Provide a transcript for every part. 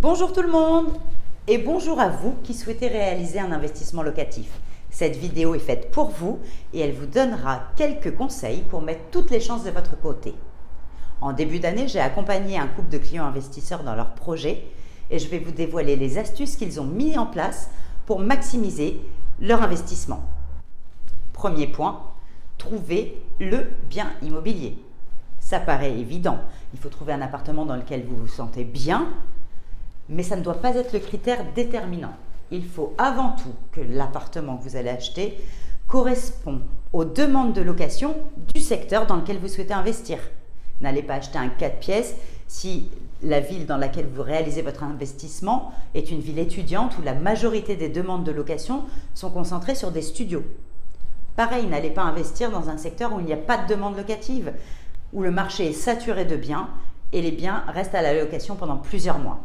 Bonjour tout le monde et bonjour à vous qui souhaitez réaliser un investissement locatif. Cette vidéo est faite pour vous et elle vous donnera quelques conseils pour mettre toutes les chances de votre côté. En début d'année, j'ai accompagné un couple de clients investisseurs dans leur projet et je vais vous dévoiler les astuces qu'ils ont mis en place pour maximiser leur investissement. Premier point, trouver le bien immobilier. Ça paraît évident, il faut trouver un appartement dans lequel vous vous sentez bien, mais ça ne doit pas être le critère déterminant. Il faut avant tout que l'appartement que vous allez acheter correspond aux demandes de location du secteur dans lequel vous souhaitez investir. N'allez pas acheter un 4 pièces si la ville dans laquelle vous réalisez votre investissement est une ville étudiante où la majorité des demandes de location sont concentrées sur des studios. Pareil, n'allez pas investir dans un secteur où il n'y a pas de demande locative, où le marché est saturé de biens et les biens restent à la location pendant plusieurs mois.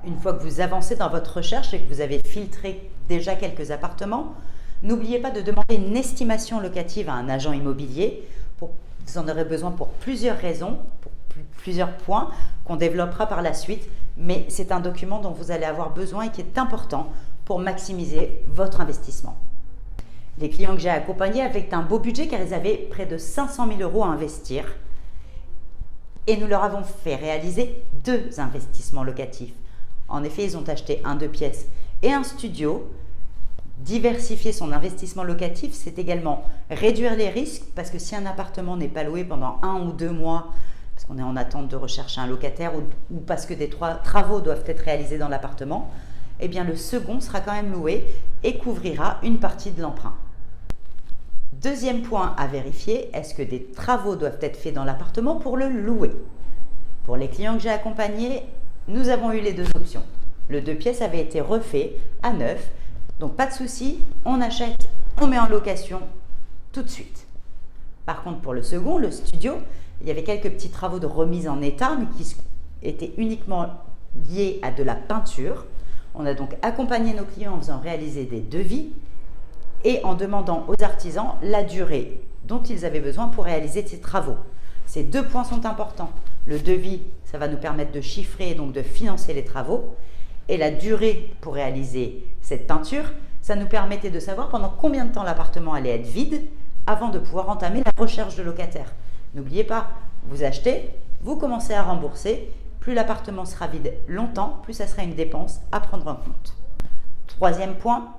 Une fois que vous avancez dans votre recherche et que vous avez filtré déjà quelques appartements, n'oubliez pas de demander une estimation locative à un agent immobilier. Vous en aurez besoin pour plusieurs raisons, pour plusieurs points qu'on développera par la suite, mais c'est un document dont vous allez avoir besoin et qui est important pour maximiser votre investissement. Les clients que j'ai accompagnés avaient un beau budget car ils avaient près de 500 000 € à investir et nous leur avons fait réaliser 2 investissements locatifs. En effet, ils ont acheté un 2 pièces et un studio. Diversifier son investissement locatif, c'est également réduire les risques parce que si un appartement n'est pas loué pendant 1 ou 2 mois, parce qu'on est en attente de rechercher un locataire ou parce que des travaux doivent être réalisés dans l'appartement, eh bien le second sera quand même loué et couvrira une partie de l'emprunt. Deuxième point à vérifier, est-ce que des travaux doivent être faits dans l'appartement pour le louer? Pour les clients que j'ai accompagnés, nous avons eu les 2 options. Le 2 pièces avait été refait à neuf, donc pas de souci, on achète, on met en location tout de suite. Par contre, pour le second, le studio, il y avait quelques petits travaux de remise en état, mais qui étaient uniquement liés à de la peinture. On a donc accompagné nos clients en faisant réaliser des devis et en demandant aux artisans la durée dont ils avaient besoin pour réaliser ces travaux. Ces 2 points sont importants. Le devis, ça va nous permettre de chiffrer et donc de financer les travaux. Et la durée pour réaliser cette peinture, ça nous permettait de savoir pendant combien de temps l'appartement allait être vide avant de pouvoir entamer la recherche de locataires. N'oubliez pas, vous achetez, vous commencez à rembourser. Plus l'appartement sera vide longtemps, plus ça sera une dépense à prendre en compte. Troisième point,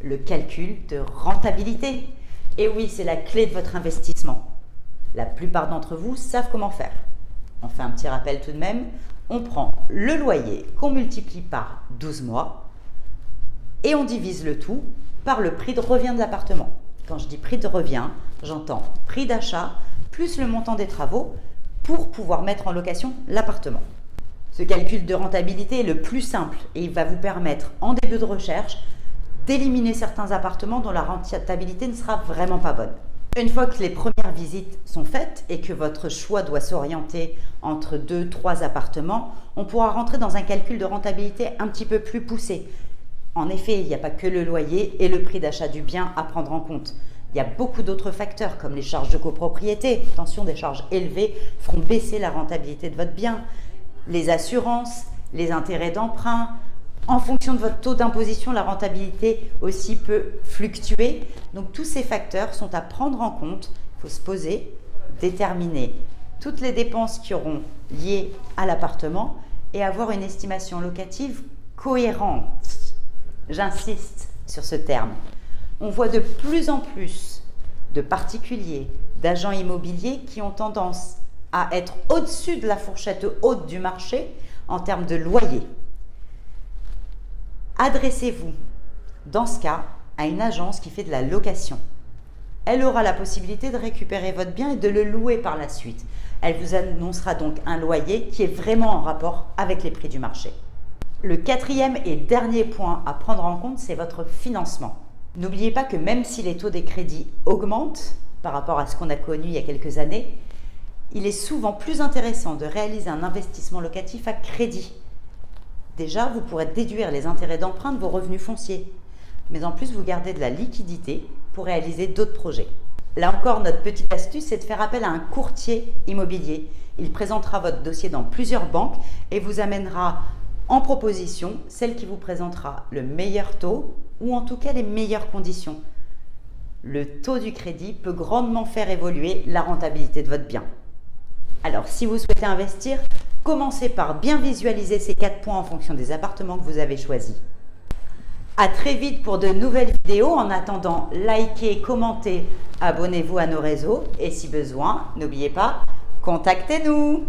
le calcul de rentabilité. Et oui, c'est la clé de votre investissement. La plupart d'entre vous savent comment faire. On fait un petit rappel tout de même. On prend le loyer qu'on multiplie par 12 mois et on divise le tout par le prix de revient de l'appartement. Quand je dis prix de revient, j'entends prix d'achat plus le montant des travaux pour pouvoir mettre en location l'appartement. Ce calcul de rentabilité est le plus simple et il va vous permettre en début de recherche d'éliminer certains appartements dont la rentabilité ne sera vraiment pas bonne. Une fois que les premières visites sont faites et que votre choix doit s'orienter entre 2-3 appartements, on pourra rentrer dans un calcul de rentabilité un petit peu plus poussé. En effet, il n'y a pas que le loyer et le prix d'achat du bien à prendre en compte. Il y a beaucoup d'autres facteurs comme les charges de copropriété. Attention, des charges élevées feront baisser la rentabilité de votre bien. Les assurances, les intérêts d'emprunt. En fonction de votre taux d'imposition, la rentabilité aussi peut fluctuer. Donc tous ces facteurs sont à prendre en compte. Il faut se poser, déterminer toutes les dépenses qui auront liées à l'appartement et avoir une estimation locative cohérente. J'insiste sur ce terme. On voit de plus en plus de particuliers, d'agents immobiliers qui ont tendance à être au-dessus de la fourchette haute du marché en termes de loyer. Adressez-vous, dans ce cas, à une agence qui fait de la location. Elle aura la possibilité de récupérer votre bien et de le louer par la suite. Elle vous annoncera donc un loyer qui est vraiment en rapport avec les prix du marché. Le 4e et dernier point à prendre en compte, c'est votre financement. N'oubliez pas que même si les taux des crédits augmentent par rapport à ce qu'on a connu il y a quelques années, il est souvent plus intéressant de réaliser un investissement locatif à crédit. Déjà, vous pourrez déduire les intérêts d'emprunt de vos revenus fonciers. Mais en plus, vous gardez de la liquidité pour réaliser d'autres projets. Là encore, notre petite astuce, c'est de faire appel à un courtier immobilier. Il présentera votre dossier dans plusieurs banques et vous amènera En proposition, celle qui vous présentera le meilleur taux ou en tout cas les meilleures conditions. Le taux du crédit peut grandement faire évoluer la rentabilité de votre bien. Alors, si vous souhaitez investir, commencez par bien visualiser ces 4 points en fonction des appartements que vous avez choisis. À très vite pour de nouvelles vidéos. En attendant, likez, commentez, abonnez-vous à nos réseaux et si besoin, n'oubliez pas, contactez-nous!